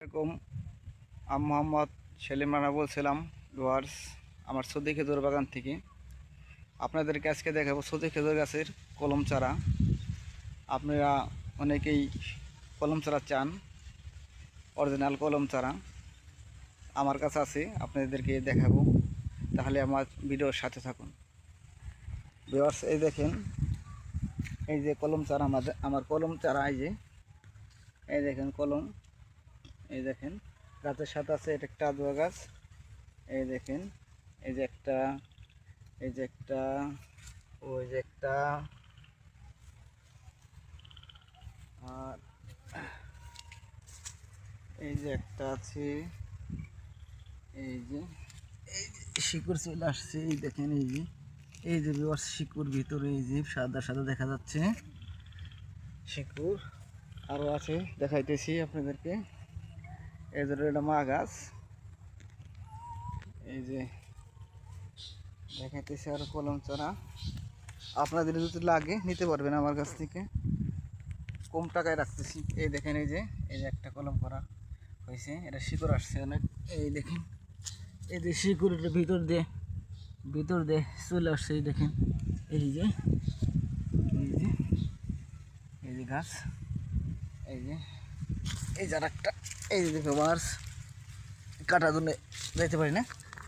এরকম মোহাম্মদ সেলিম রানা বলছিলাম ডুয়ার্স আমার সৌদি খেজুর বাগান থেকে। আপনাদেরকে আজকে দেখাবো সৌদি খেজুর গাছের কলম চারা। আপনারা অনেকেই কলম চারা চান, অরিজিনাল কলম চারা আমার কাছে আছে, আপনাদেরকে দেখাবো। তাহলে আমার ভিডিওর সাথে থাকুন। ডুয়ার্স এই দেখেন, এই যে কলম চারা, আমার কলম চারা, এই দেখেন কলম, এই দেখেন গাছের সাথে আছে এটা একটা আদুয়া গাছ। এই দেখেন, এই যে একটা, এই যে একটা, ওই যে একটা, আর এই যে একটা আছে। এই যে শিকড় চলে আসছে, এই দেখেন, এই যে শিকড় ভিতরে এই যে সাদা সাদা দেখা যাচ্ছে শিকড় আরও আছে, দেখাইতেছি আপনাদেরকে। এই যে এটা মা গাছ, এই যে দেখাইতেছি আরো কলম চারা। আপনাদের যদি লাগে নিতে পারবেন আমার কাছ থেকে, কম টাকায় রাখতেছি। এই দেখেন, এই যে একটা কলম করা হয়েছে, এটা শিকড় আসছে অনেক। এই দেখেন, এই যে শিকড় এটা ভিতর দিয়ে চলে আসছে। এই দেখেন, এই যে এই যে গাছ, এই যে আর একটা, এই যে দেখো মাছ কাটা ধরে যাইতে পারি না।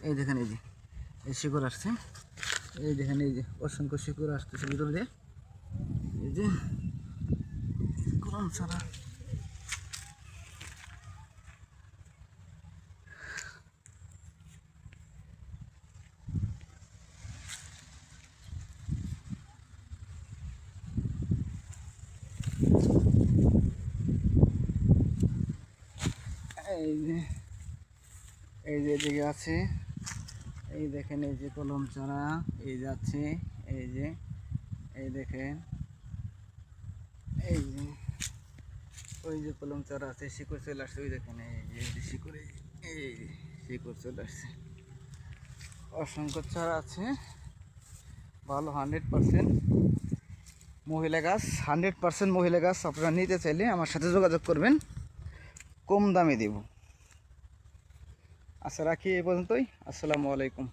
এই দেখেন, এই শিকড় আসছে। এই দেখেন, এই যে অসংখ্য শিকড় আসতেছে ভিতর দিয়ে। এই যে কলম ছাড়া, এই যে এদিকে আছে। এই দেখেন, এই যে কলম চারা, এই যাচ্ছে, এই দেখেন, এই যে ওই যে কলম চারা আছে, শিকড় চলে আসছে। ওই দেখেন, এই যে শিকড়, এই শিকড় চলে আসছে। অসংখ্য চারা আছে, ভালো 100% মহিলা গাছ, 100% মহিলা গাছ। আপনারা নিতে চাইলে আমার সাথে যোগাযোগ করবেন, কম দামে দেব। আচ্ছা, রাখি এই পর্যন্তই। আসসালামু আলাইকুম।